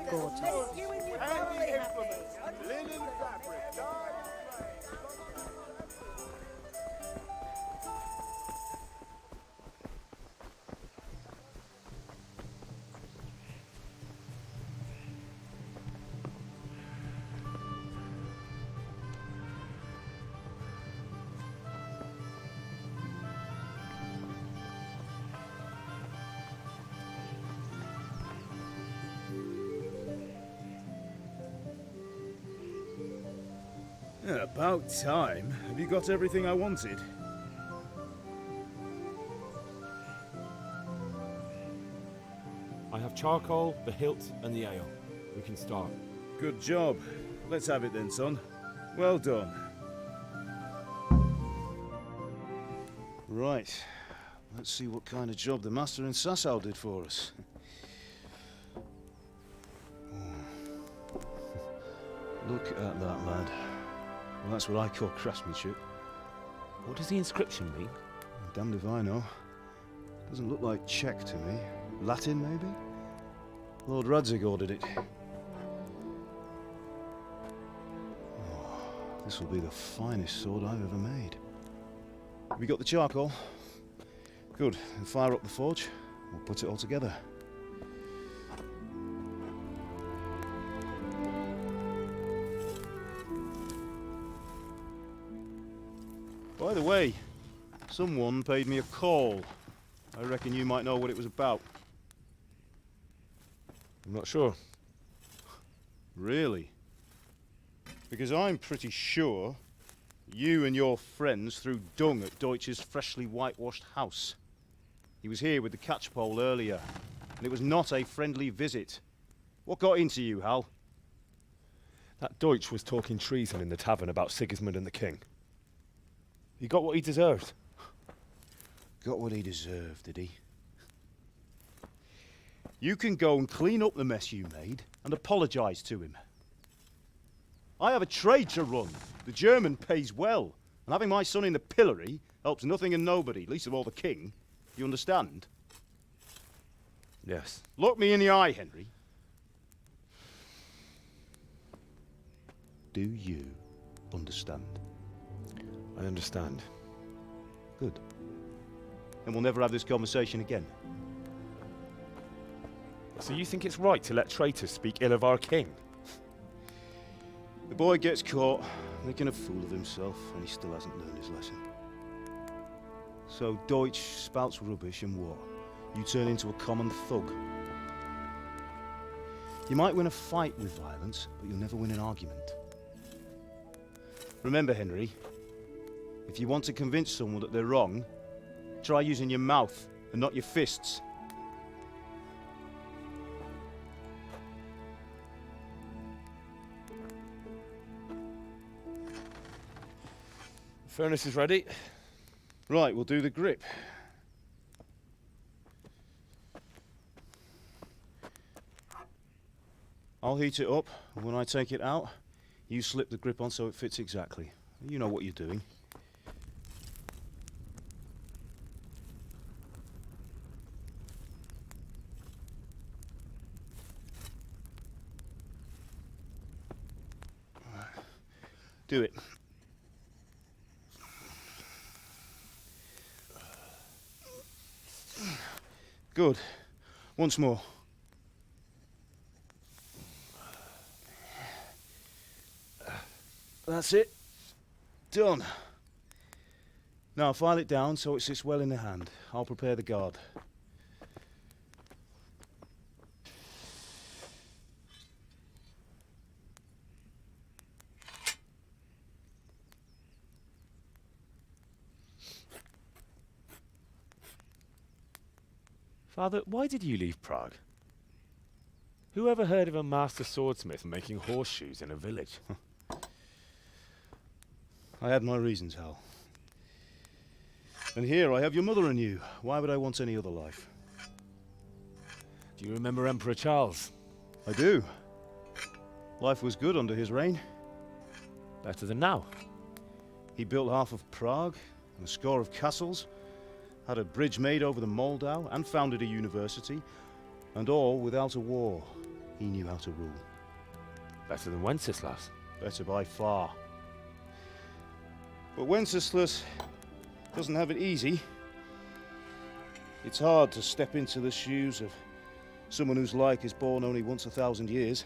Gorgeous. Linen fabric, dyed Yeah, about time. Have you got everything I wanted? I have charcoal, the hilt, and the ale. We can start. Good job. Let's have it then, son. Well done. Right. Let's see what kind of job the master in Sasau did for us. Look at that, lad. Well, that's what I call craftsmanship. What does the inscription mean? Damned if I know. Doesn't look like Czech to me. Latin, maybe? Lord Radzig ordered it. Oh, this will be the finest sword I've ever made. Have you got the charcoal? Good. Then fire up the forge. We'll put it all together. By the way, someone paid me a call. I reckon you might know what it was about. I'm not sure. Really? Because I'm pretty sure you and your friends threw dung at Deutsch's freshly whitewashed house. He was here with the catchpole earlier, and it was not a friendly visit. What got into you, Hal? That Deutsch was talking treason in the tavern about Sigismund and the king. He got what he deserved. Got what he deserved, did he? You can go and clean up the mess you made and apologise to him. I have a trade to run. The German pays well, and having my son in the pillory helps nothing and nobody, least of all the king. You understand? Yes. Look me in the eye, Henry. Do you understand? I understand. Good. Then we'll never have this conversation again. So you think it's right to let traitors speak ill of our king? The boy gets caught, making a fool of himself, and he still hasn't learned his lesson. So Deutsch spouts rubbish, and what? You turn into a common thug. You might win a fight with violence, but you'll never win an argument. Remember, Henry, if you want to convince someone that they're wrong, try using your mouth and not your fists. The furnace is ready. Right, we'll do the grip. I'll heat it up, and when I take it out, you slip the grip on so it fits exactly. You know what you're doing. Do it. Good. Once more. That's it. Done. Now file it down so it sits well in the hand. I'll prepare the guard. Father, why did you leave Prague? Who ever heard of a master swordsmith making horseshoes in a village? I had my reasons, Hal. And here I have your mother and you. Why would I want any other life? Do you remember Emperor Charles? I do. Life was good under his reign. Better than now. He built half of Prague and a score of castles, had a bridge made over the Moldau, and founded a university, and all without a war. He knew how to rule. Better than Wenceslas. Better by far. But Wenceslas doesn't have it easy. It's hard to step into the shoes of someone whose like is born only once 1,000 years.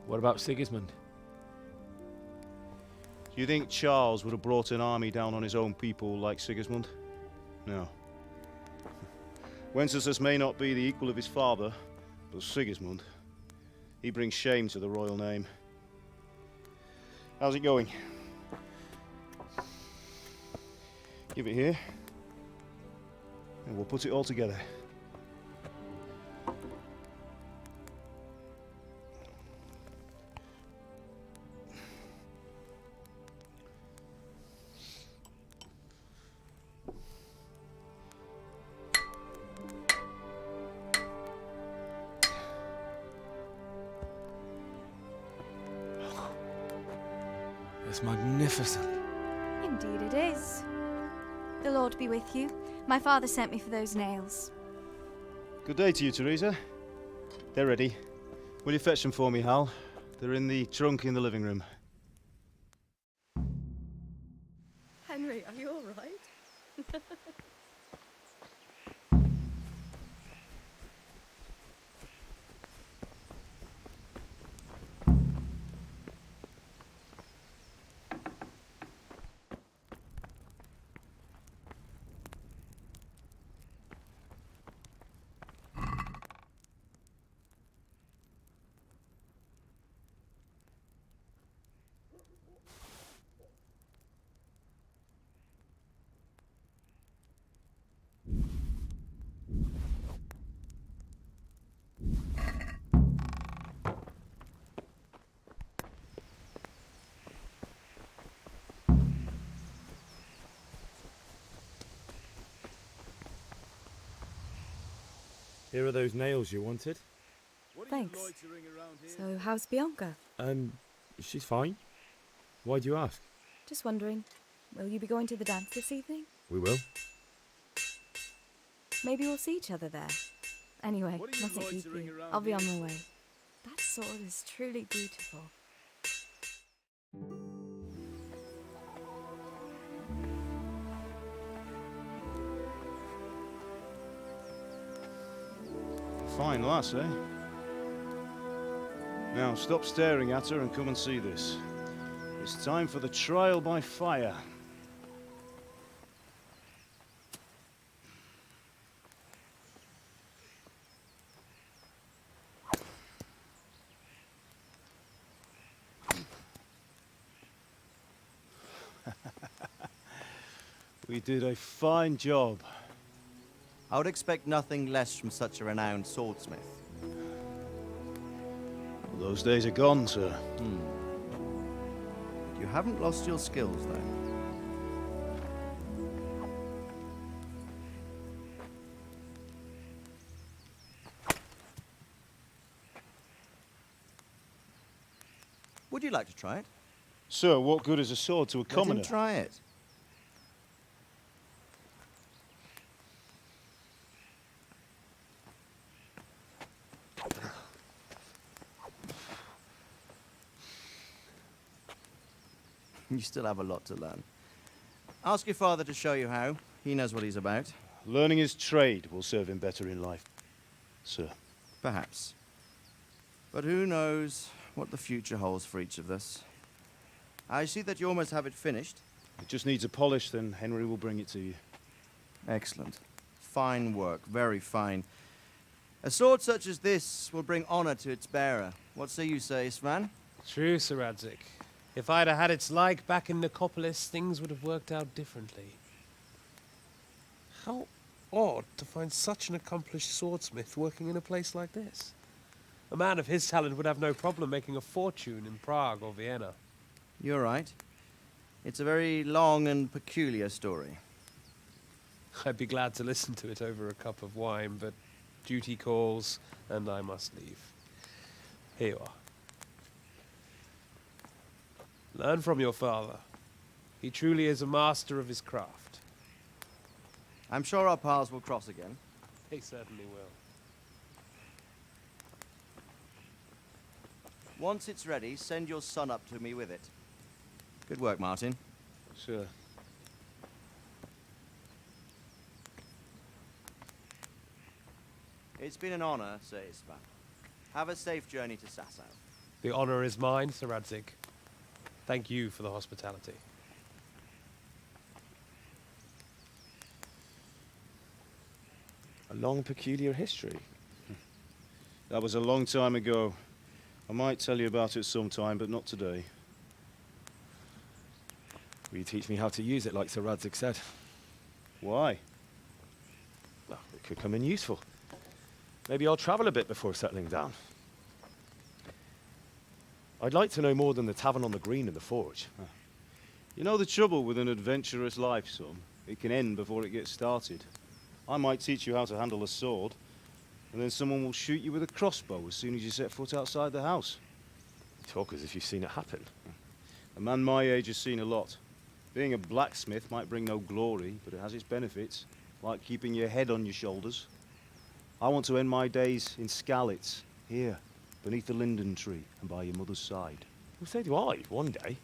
What about Sigismund? Do you think Charles would have brought an army down on his own people like Sigismund? No. Wenceslas may not be the equal of his father, but Sigismund, he brings shame to the royal name. How's it going? Give it here, and we'll put it all together. It's magnificent. Indeed it is. The Lord be with you. My father sent me for those nails. Good day to you, Teresa. They're ready. Will you fetch them for me, Hal? They're in the trunk in the living room. Henry, are you all right? Here are those nails you wanted. Thanks. So, how's Bianca? She's fine. Why do you ask? Just wondering, will you be going to the dance this evening? We will. Maybe we'll see each other there. Anyway, mustn't keep you. I'll be on my way. That sword is truly beautiful. Fine lass, eh? Now stop staring at her and come and see this. It's time for the trial by fire. We did a fine job. I would expect nothing less from such a renowned swordsmith. Well, those days are gone, sir. You haven't lost your skills, though. Would you like to try it? Sir, what good is a sword to a commoner? Let him try it. You still have a lot to learn. Ask your father to show you how. He knows what he's about. Learning his trade will serve him better in life, sir. Perhaps. But who knows what the future holds for each of us. I see that you almost have it finished. It just needs a polish, then Henry will bring it to you. Excellent. Fine work, very fine. A sword such as this will bring honor to its bearer. What say you, Svan? True, Sir Radzik. If I'd have had its like back in Nicopolis, things would have worked out differently. How odd to find such an accomplished swordsmith working in a place like this. A man of his talent would have no problem making a fortune in Prague or Vienna. You're right. It's a very long and peculiar story. I'd be glad to listen to it over a cup of wine, but duty calls, and I must leave. Here you are. Learn from your father. He truly is a master of his craft. I'm sure our paths will cross again. He certainly will. Once it's ready, send your son up to me with it. Good work, Martin. Sir. It's been an honor, Sir Ispan. Have a safe journey to Sasau. The honor is mine, Sir Radzig. Thank you for the hospitality. A long, peculiar history. That was a long time ago. I might tell you about it sometime, but not today. Will you teach me how to use it like Sir Radzig said? Why? Well, it could come in useful. Maybe I'll travel a bit before settling down. I'd like to know more than the tavern on the green and the forge. You know the trouble with an adventurous life, son? It can end before it gets started. I might teach you how to handle a sword, and then someone will shoot you with a crossbow as soon as you set foot outside the house. You talk as if you've seen it happen. A man my age has seen a lot. Being a blacksmith might bring no glory, but it has its benefits, like keeping your head on your shoulders. I want to end my days in Skalitz, here, beneath the linden tree and by your mother's side. Well, so do I, one day.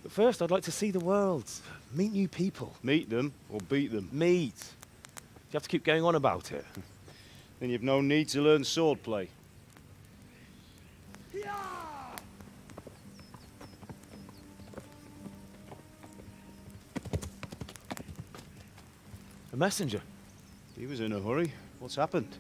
But first, I'd like to see the world, meet new people. Meet them or beat them. Meet. You have to keep going on about it. Then you've no need to learn swordplay. A messenger. He was in a hurry. What's happened?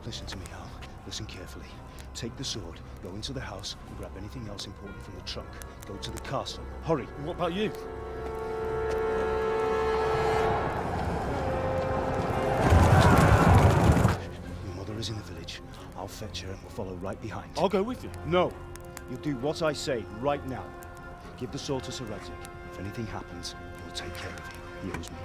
Listen to me, Al. Listen carefully. Take the sword, go into the house, and grab anything else important from the trunk. Go to the castle. Hurry! What about you? Your mother is in the village. I'll fetch her and we'll follow right behind. I'll go with you. No! You'll do what I say right now. Give the sword to Sir Radzig. If anything happens, he'll take care of you. He owes me.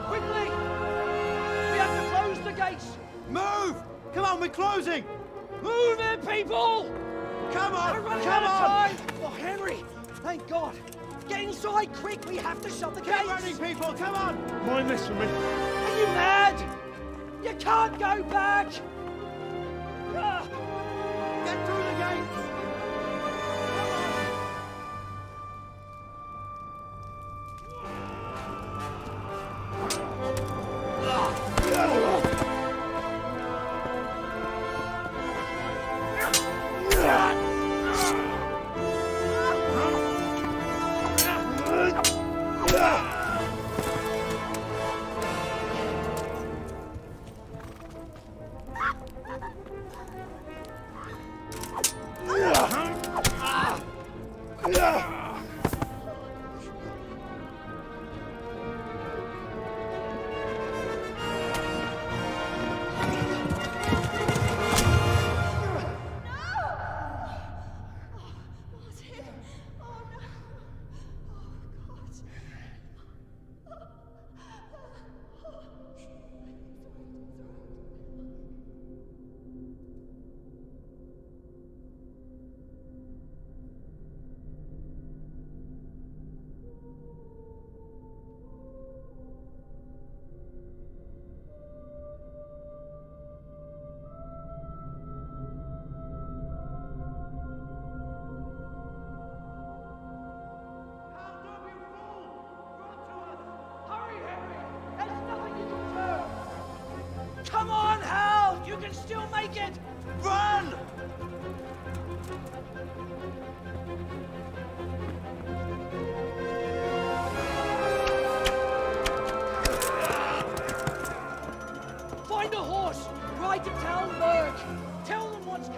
Quickly! We have to close the gates! Move! Come on, we're closing! Move it, people! Come on! We're running Come out of on! time! Oh, Henry! Thank God! Get inside, quick! We have to shut the gates! Keep running, people! Come on! Mind this for me. Are you mad? You can't go back! Ah, Get through the gates!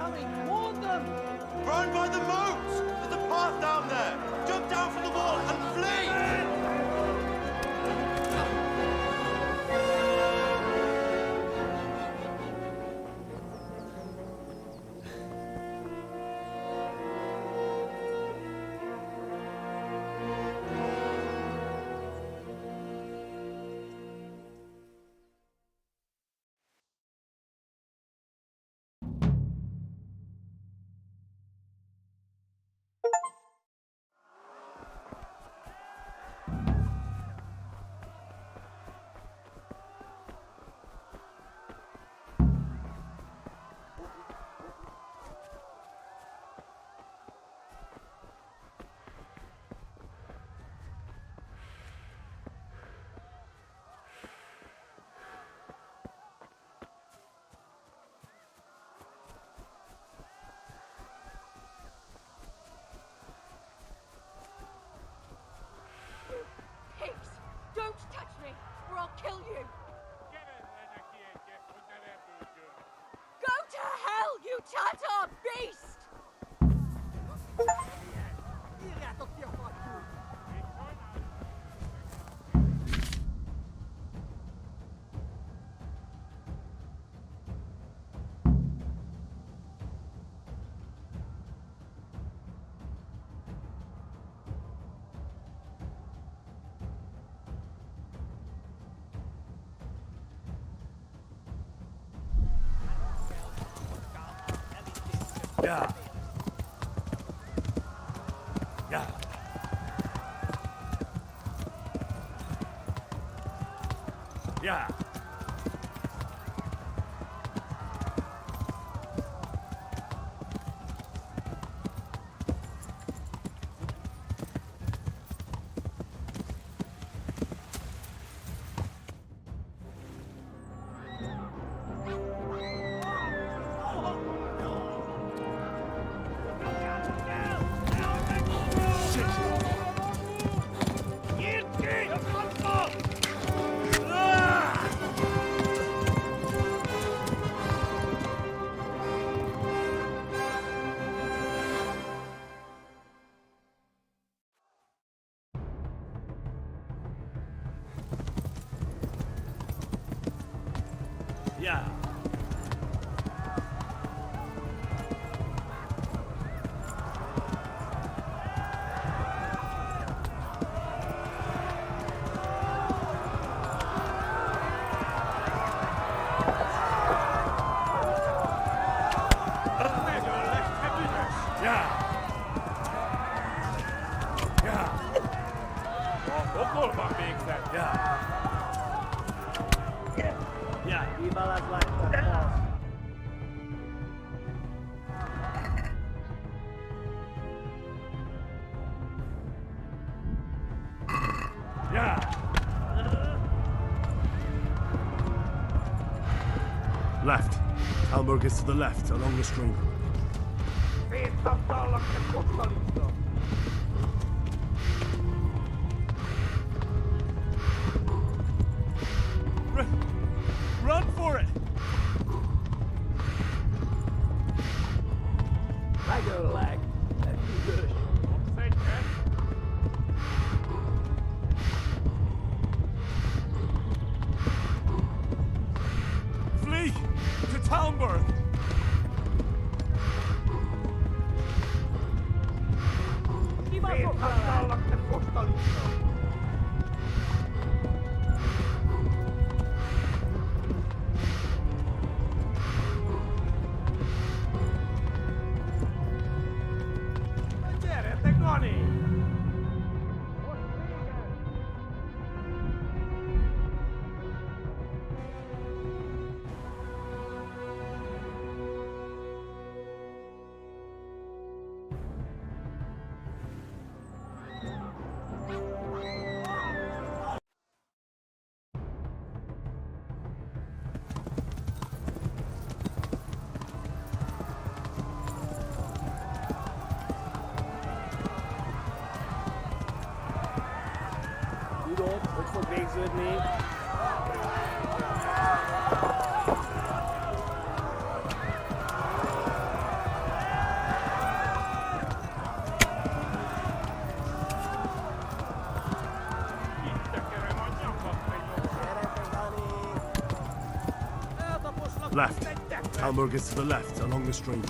coming! Warn them! Run by the moat! There's a path down there! Jump down from the wall and flee! Pigs! Don't touch me, or I'll kill you! Go to hell, you Tatar beast! Yeah. Yeah. Yeah. Yeah. Left. Talmberg is to the left, along the stream. Run for it! Tiger leg. Flee! To Talmberg! With me. Left. Talmberg is to the left, along the stream.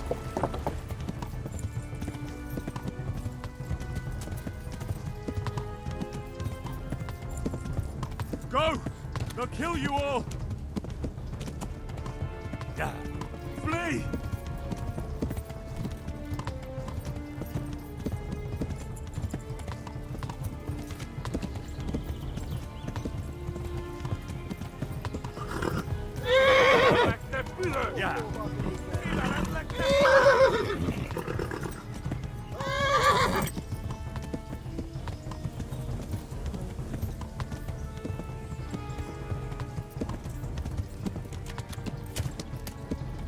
Go! They'll kill you all! Yeah. Flee! Yeah.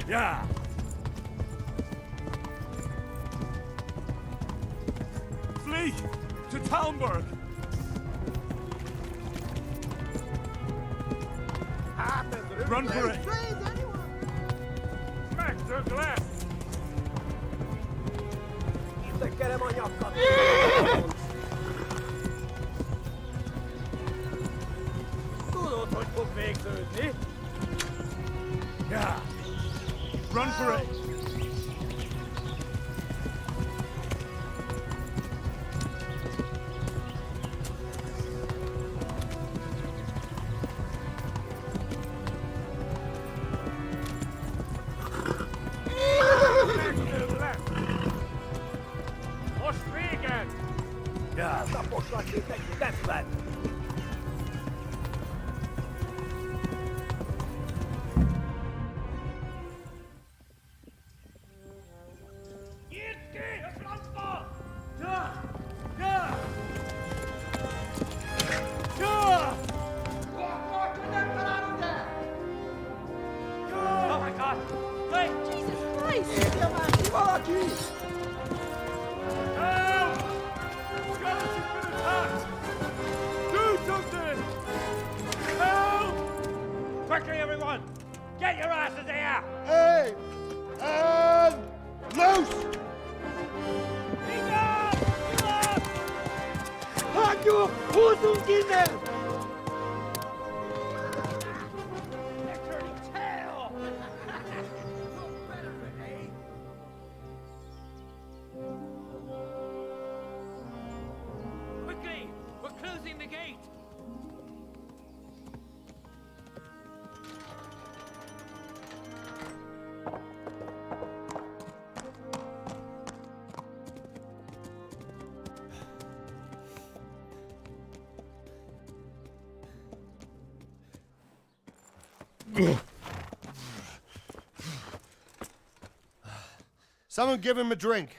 Yeah. Flee to Talmberg. Run for it. Smack their glass. Tudod, hogy fog végződni? Yeah. Run for it. Most végen! Yeah. Taposlak itt egy tetszett! Nyitd ki a francba! Ja! Ja! Ja! Akkor, hogy nem találod el! Ja! Oh my God! Wait! Jesus Christ! Írja már ki valaki! Help! Janus has been attacked! Do something! Help! Quickly, everyone! Get your asses here! Hey! And loose! Enough! Enough! Hagyjuk! Húzzunk innen! They're turning tail! No better, eh? Quickly! We're closing the gate! Someone give him a drink.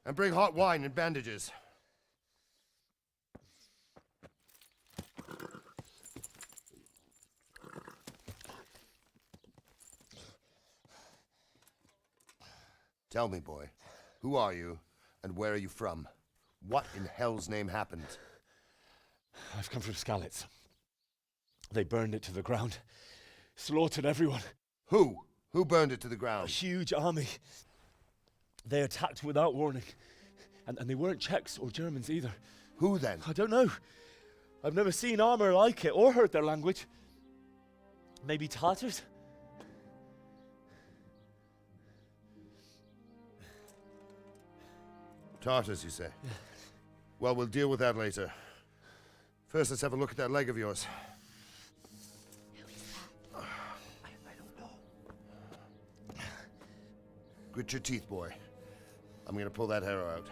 And bring hot wine and bandages. Tell me, boy, who are you and where are you from? What in hell's name happened? I've come from Skalitz. They burned it to the ground. Slaughtered everyone. Who? Who burned it to the A ground? huge army. They attacked without warning. And they weren't Czechs or Germans either. Who then? I don't know. I've never seen armor like it or heard their language. Maybe Tatars? Tartars, you say? Well, we'll deal with that later. First, let's have a look at that leg of yours. I don't know. Grit your teeth, boy. I'm gonna pull that arrow out.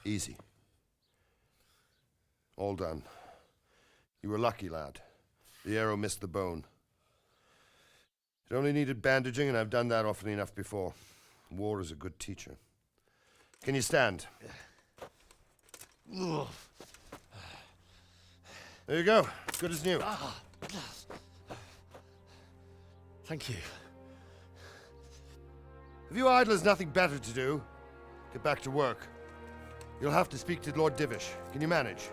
Easy. All done. You were lucky, lad. The arrow missed the bone. It only needed bandaging, and I've done that often enough before. War is a good teacher. Can you stand? There you go. Good as new. Thank you. Have you idlers nothing better to do? Get back to work. You'll have to speak to Lord Divish. Can you manage?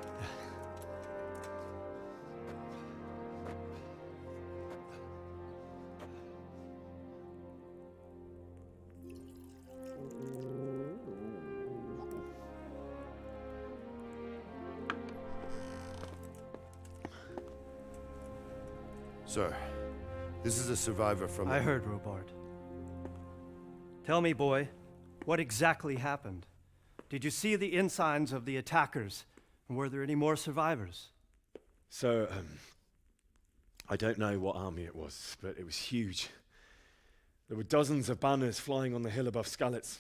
Sir, this is a survivor from... I heard, Robard. Tell me, boy, what exactly happened? Did you see the ensigns of the attackers? And were there any more survivors? So, I don't know what army it was, but it was huge. There were dozens of banners flying on the hill above Skalitz.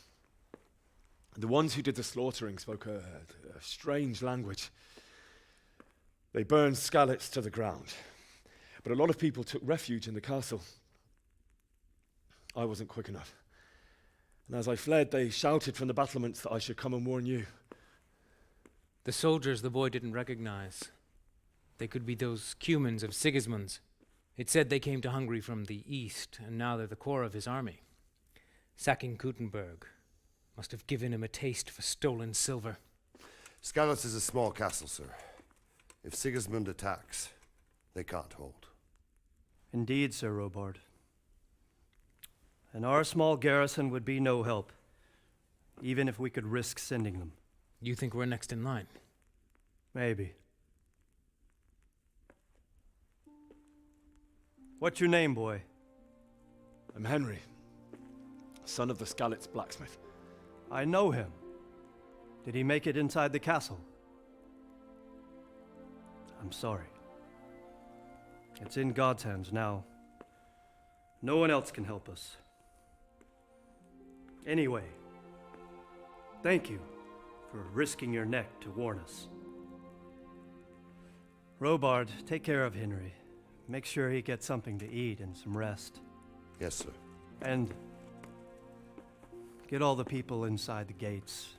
The ones who did the slaughtering spoke a strange language. They burned Skalitz to the ground, but a lot of people took refuge in the castle. I wasn't quick enough. And as I fled, they shouted from the battlements that I should come and warn you. The soldiers the boy didn't recognize. They could be those Cumans of Sigismund's. It said they came to Hungary from the east, and now they're the core of his army. Sacking Kuttenberg must have given him a taste for stolen silver. Skalitz is a small castle, sir. If Sigismund attacks, they can't hold. Indeed, Sir Robard. And our small garrison would be no help, even if we could risk sending them. You think we're next in line? Maybe. What's your name, boy? I'm Henry, son of the Skalitz blacksmith. I know him. Did he make it inside the castle? I'm sorry. It's in God's hands now. No one else can help us. Anyway, thank you for risking your neck to warn us. Robard, take care of Henry. Make sure he gets something to eat and some rest. Yes, sir. And get all the people inside the gates.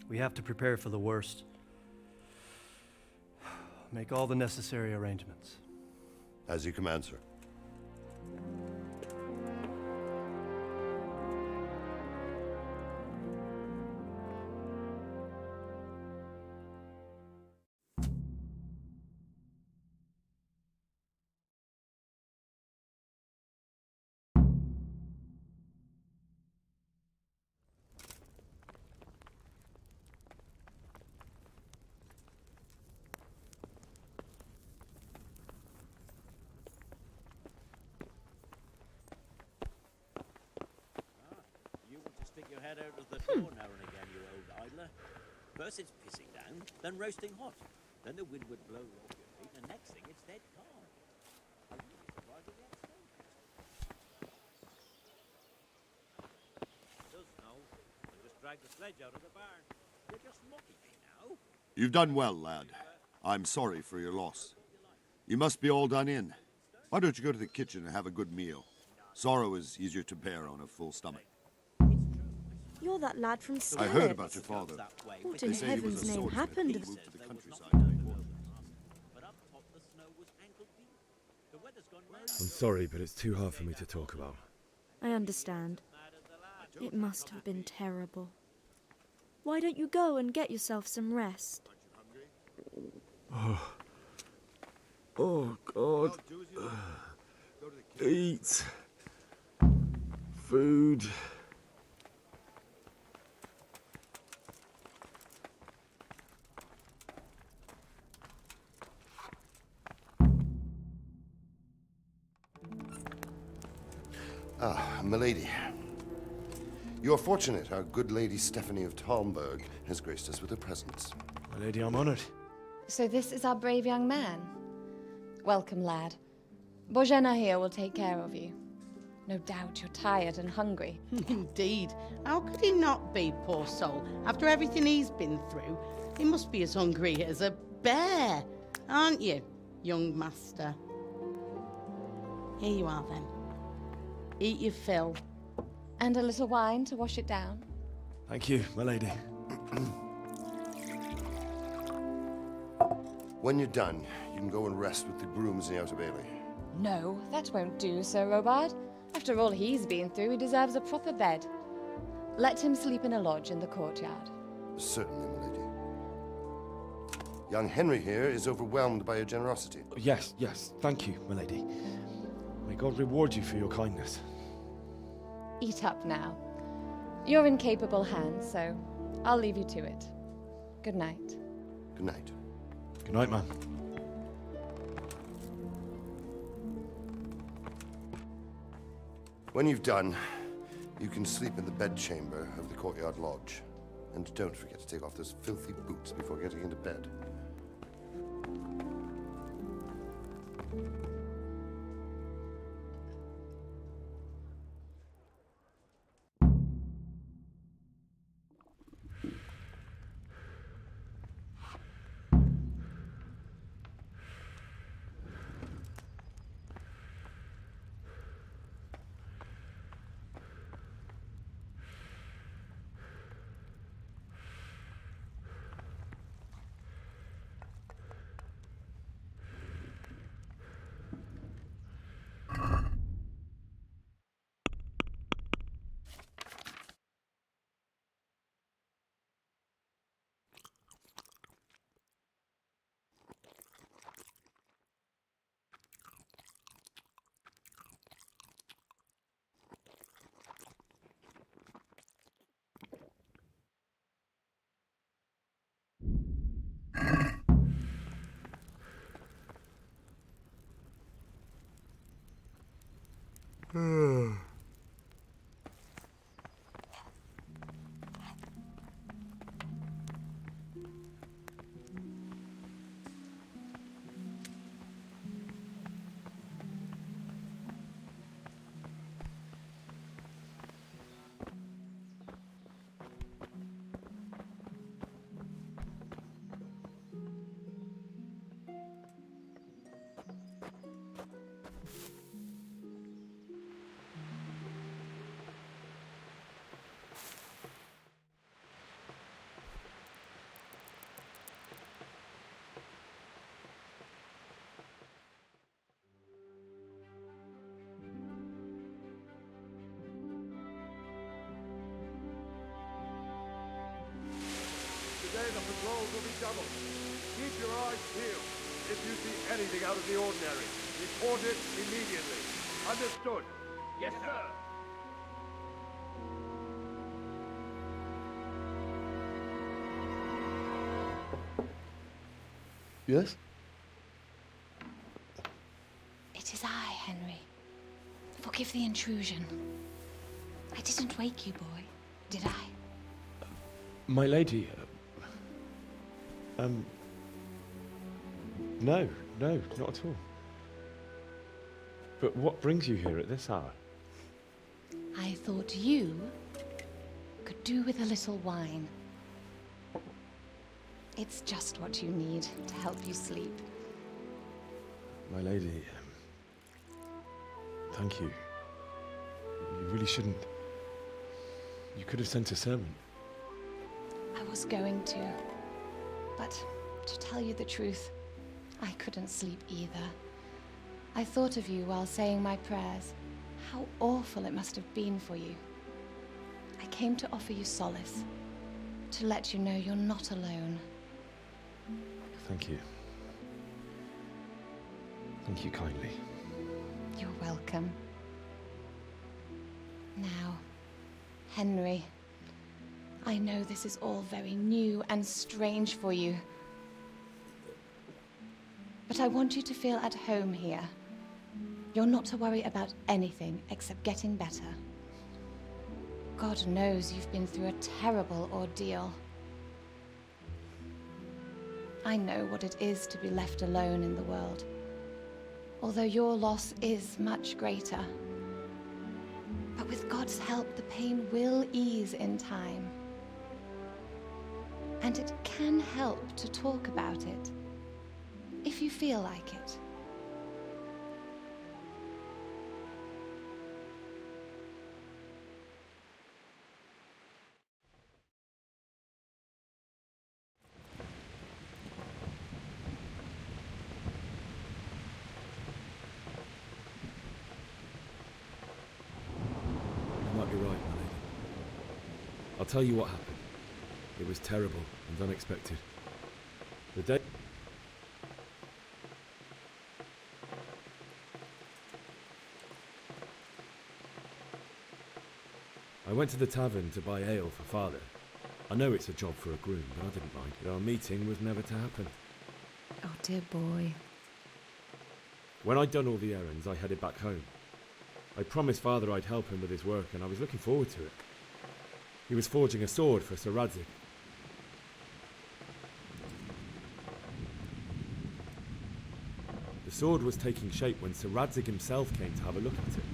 We have to prepare for the worst. Make all the necessary arrangements. As you command, sir. Stick your head out of the door now and again, you old idler. First it's pissing down, then roasting hot. Then the wind would blow off your feet, and next thing it's dead calm. Are you surprised at the extent? It does snow. I just dragged the sledge out of the barn. You're just mocking me now. You've done well, lad. I'm sorry for your loss. You must be all done in. Why don't you go to the kitchen and have a good meal? Sorrow is easier to bear on a full stomach. You're that lad from Skalitz. I heard about your father. What in heaven's name happened? Moved to the countryside. I'm sorry, but it's too hard for me to talk about. I understand. It must have been terrible. Why don't you go and get yourself some rest? Oh, God. Eat. Food. Ah, milady. You are fortunate our good lady Stephanie of Talmberg has graced us with her presence. My lady, I'm honored. So this is our brave young man. Welcome, lad. Bozhena here will take care of you. No doubt you're tired and hungry. Indeed. How could he not be, poor soul? After everything he's been through, he must be as hungry as a bear, aren't you, young master? Here you are, then. Eat your fill. And a little wine to wash it down. Thank you, my lady. When you're done, you can go and rest with the grooms in the Outer Bailey. No, that won't do, Sir Robard. After all he's been through, he deserves a proper bed. Let him sleep in a lodge in the courtyard. Certainly, my lady. Young Henry here is overwhelmed by your generosity. Yes, thank you, my lady. May God reward you for your kindness. Eat up now. You're in capable hands, so I'll leave you to it. Good night. Good night. Good night, man. When you've done, you can sleep in the bedchamber of the courtyard lodge. And don't forget to take off those filthy boots before getting into bed. Today the patrols will be doubled. Keep your eyes peeled. If you see anything out of the ordinary, report it immediately. Understood? Yes, sir. Yes? It is I, Henry. Forgive the intrusion. I didn't wake you, boy, did I? My lady, no, not at all. But what brings you here at this hour? I thought you could do with a little wine. It's just what you need to help you sleep. My lady, thank you. You really shouldn't. You could have sent a servant. I was going to, but to tell you the truth, I couldn't sleep either. I thought of you while saying my prayers. How awful it must have been for you. I came to offer you solace, to let you know you're not alone. Thank you. Thank you kindly. You're welcome. Now, Henry, I know this is all very new and strange for you, but I want you to feel at home here. You're not to worry about anything except getting better. God knows you've been through a terrible ordeal. I know what it is to be left alone in the world, although your loss is much greater. But with God's help, the pain will ease in time. And it can help to talk about it, if you feel like it. You might be right, my lady. I'll tell you what happened. It was terrible and unexpected. The day... I went to the tavern to buy ale for Father. I know it's a job for a groom, but I didn't mind. Our meeting was never to happen. Oh, dear boy. When I'd done all the errands, I headed back home. I promised Father I'd help him with his work, and I was looking forward to it. He was forging a sword for Sir Radzig. The sword was taking shape when Sir Radzig himself came to have a look at it.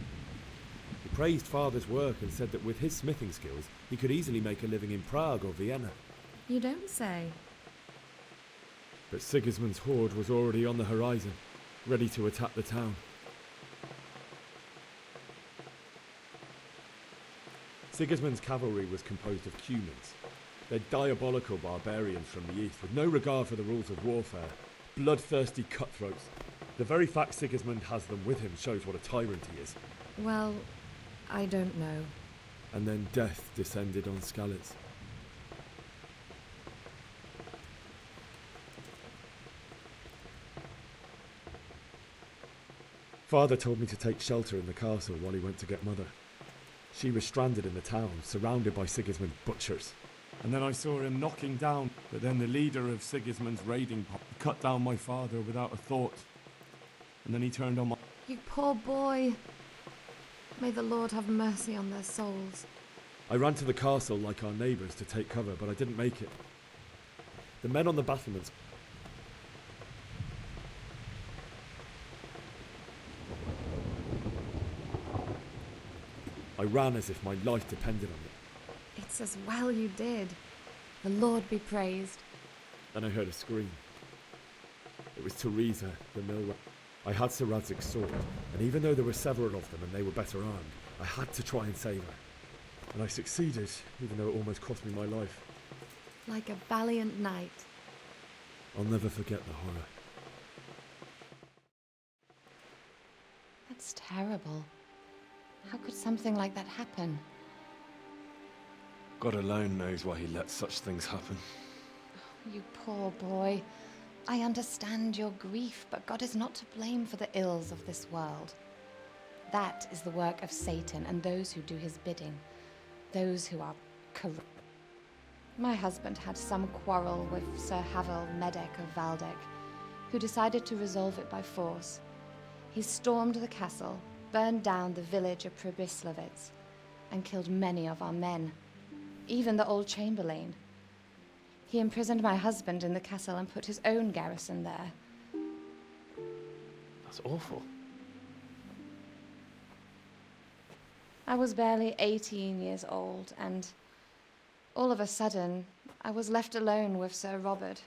He praised Father's work and said that with his smithing skills, he could easily make a living in Prague or Vienna. You don't say. But Sigismund's horde was already on the horizon, ready to attack the town. Sigismund's cavalry was composed of Cumans. They're diabolical barbarians from the east, with no regard for the rules of warfare, bloodthirsty cutthroats. The very fact Sigismund has them with him shows what a tyrant he is. Well, I don't know. And then death descended on Skalitz. Father told me to take shelter in the castle while he went to get Mother. She was stranded in the town, surrounded by Sigismund's butchers. And then I saw him knocking down, but then the leader of Sigismund's raiding party cut down my father without a thought. And then he turned on my... You poor boy. May the Lord have mercy on their souls. I ran to the castle like our neighbours to take cover, but I didn't make it. The men on the battlements... I ran as if my life depended on it. It's as well you did. The Lord be praised. Then I heard a scream. It was Teresa, the millwright. I had Sir Radzig's sword, and even though there were several of them and they were better armed, I had to try and save her. And I succeeded, even though it almost cost me my life. Like a valiant knight. I'll never forget the horror. That's terrible. How could something like that happen? God alone knows why he lets such things happen. You poor boy. I understand your grief, but God is not to blame for the ills of this world. That is the work of Satan and those who do his bidding. Those who are corrupt. My husband had some quarrel with Sir Havel Medek of Valdek, who decided to resolve it by force. He stormed the castle, burned down the village of Pribyslavitz, and killed many of our men, even the old chamberlain. He imprisoned my husband in the castle and put his own garrison there. That's awful. I was barely 18 years old, and all of a sudden, I was left alone with Sir Robert.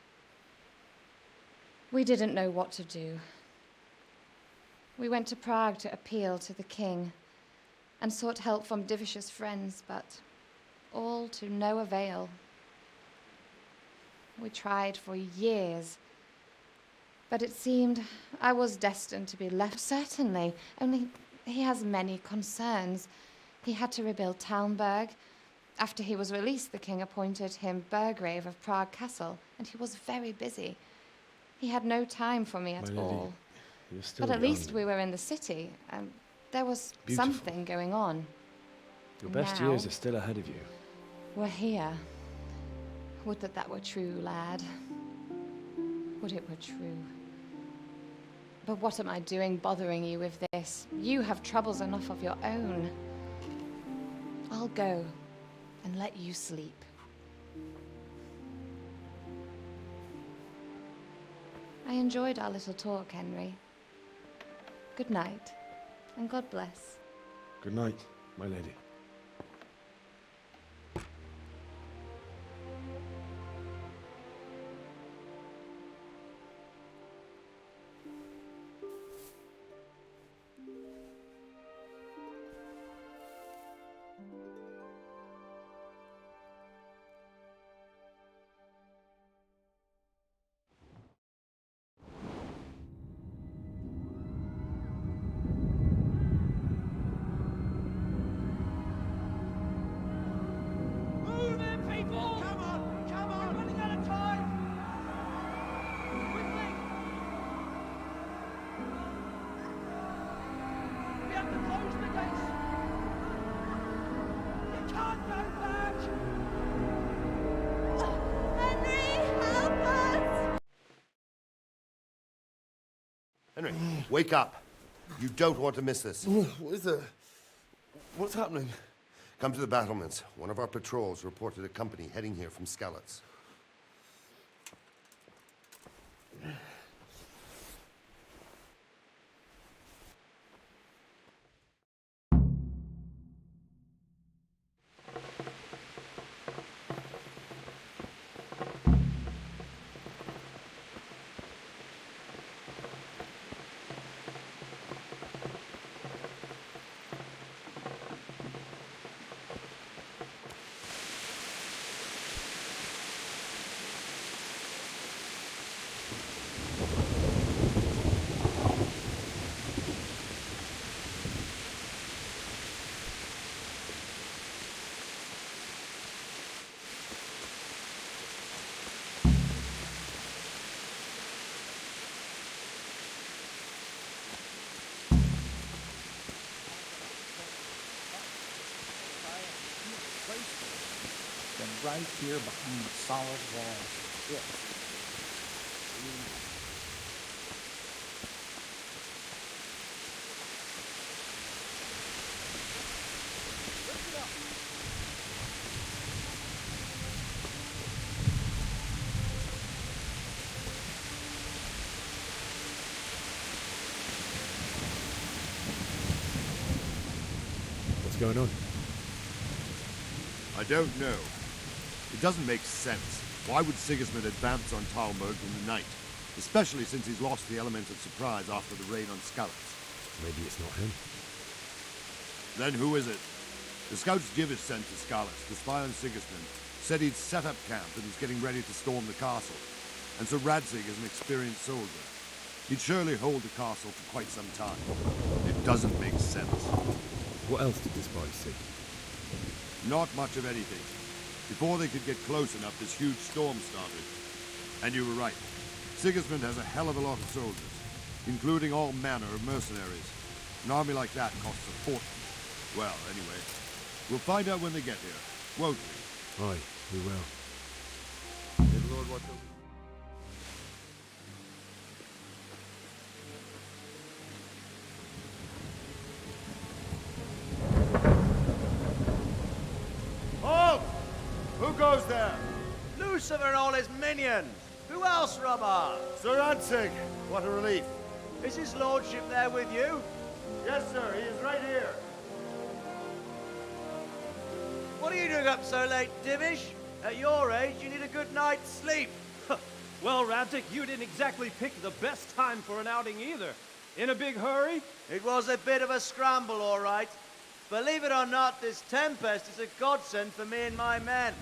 We didn't know what to do. We went to Prague to appeal to the king and sought help from Divish's friends, but all to no avail. We tried for years, but it seemed I was destined to be left. Certainly, only he has many concerns. He had to rebuild Talmberg. After he was released, the king appointed him Burgrave of Prague Castle, and he was very busy. He had no time for me at all. But at least we were in the city, and there was something going on. Your best Now, years are still ahead of you. we're here. Would that were true, lad. Would it were true. But what am I doing bothering you with this? You have troubles enough of your own. I'll go and let you sleep. I enjoyed our little talk, Henry. Good night, and God bless. Good night, my lady. Henry, wake up. You don't want to miss this. What is it? What's happening? Come to the battlements. One of our patrols reported a company heading here from Skalitz. Right here behind the solid wall. Yeah. What's going on? I don't know. It doesn't make sense. Why would Sigismund advance on Talmberg in the night? Especially since he's lost the element of surprise after the raid on Skalitz. Maybe it's not him. Then who is it? The scouts Givish sent to Skalitz to spy on Sigismund said he'd set up camp and was getting ready to storm the castle. And so Radzig is an experienced soldier. He'd surely hold the castle for quite some time. It doesn't make sense. What else did the spies see? Not much of anything. Before they could get close enough, this huge storm started. And you were right. Sigismund has a hell of a lot of soldiers, including all manner of mercenaries. An army like that costs a fortune. Well, anyway, we'll find out when they get here, won't we? Aye, we will. May the Lord watch over. Halt! Who goes there? Lucifer and all his minions. Who else, Robber? Sir Radzig. What a relief. Is his lordship there with you? Yes, sir. He is right here. What are you doing up so late, Divish? At your age, you need a good night's sleep. Well, Radzig, you didn't exactly pick the best time for an outing either. In a big hurry? It was a bit of a scramble, all right. Believe it or not, this tempest is a godsend for me and my men.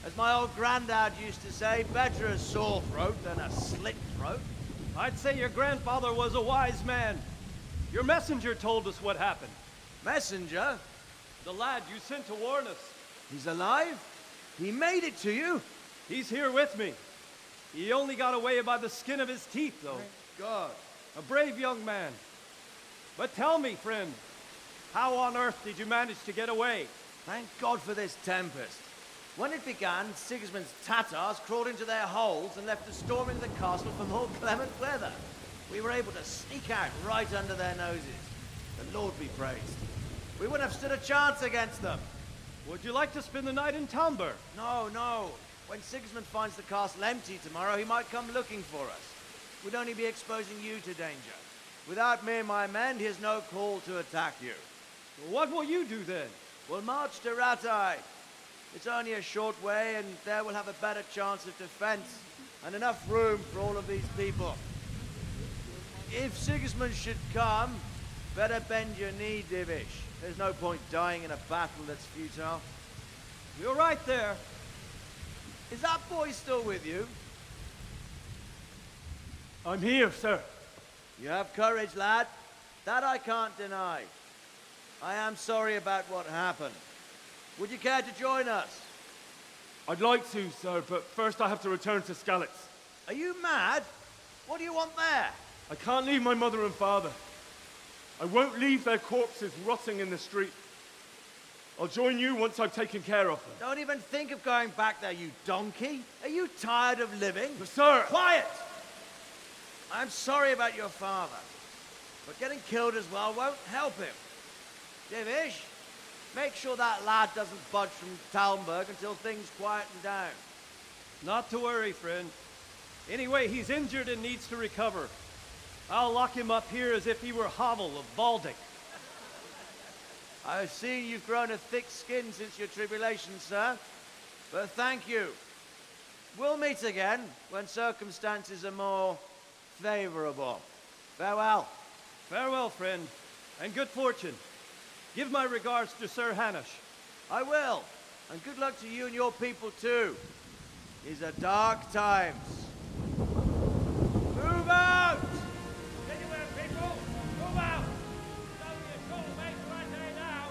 As my old granddad used to say, better a sore throat than a slit throat. I'd say your grandfather was a wise man. Your messenger told us what happened. Messenger? The lad you sent to warn us. He's alive? He made it to you? He's here with me. He only got away by the skin of his teeth, though. Thank God. A brave young man. But tell me, friend, how on earth did you manage to get away? Thank God for this tempest. When it began, Sigismund's Tatars crawled into their holes and left us storming the castle for more clement weather. We were able to sneak out right under their noses. The Lord be praised. We wouldn't have stood a chance against them. Would you like to spend the night in Talmberg? No, no. When Sigismund finds the castle empty tomorrow, he might come looking for us. We'd only be exposing you to danger. Without me and my men, he has no call to attack you. What will you do then? We'll march to Ratai. It's only a short way, and there we'll have a better chance of defense and enough room for all of these people. If Sigismund should come, better bend your knee, Divish. There's no point dying in a battle that's futile. You're right there. Is that boy still with you? I'm here, sir. You have courage, lad. That I can't deny. I am sorry about what happened. Would you care to join us? I'd like to, sir, but first I have to return to Skalitz. Are you mad? What do you want there? I can't leave my mother and father. I won't leave their corpses rotting in the street. I'll join you once I've taken care of them. Don't even think of going back there, you donkey. Are you tired of living? But sir! Quiet! I'm sorry about your father, but getting killed as well won't help him. Divish, Make sure that lad doesn't budge from Talmberg until things quieten down. Not to worry, friend. Anyway, he's injured and needs to recover. I'll lock him up here as if he were Havel of Baldic. I've seen you've grown a thick skin since your tribulation, sir. But thank you. We'll meet again when circumstances are more favorable. Farewell. Farewell, friend, and good fortune. Give my regards to Sir Hanush. I will. And good luck to you and your people, too. These are dark times. Move out! Anywhere, people! Move out! It's only a short way to Rattay now!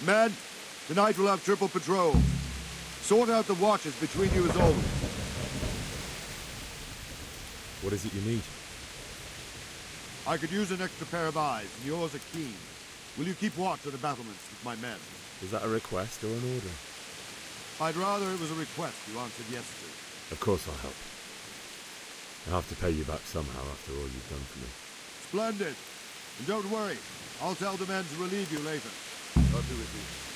Men, tonight we'll have triple patrol. Sort out the watches between you as always. What is it you need? I could use an extra pair of eyes, and yours are keen. Will you keep watch of the battlements with my men? Is that a request or an order? I'd rather it was a request you answered yes to. Of course I'll help. I'll have to pay you back somehow after all you've done for me. Splendid. And don't worry, I'll tell the men to relieve you later. I'll do it, you.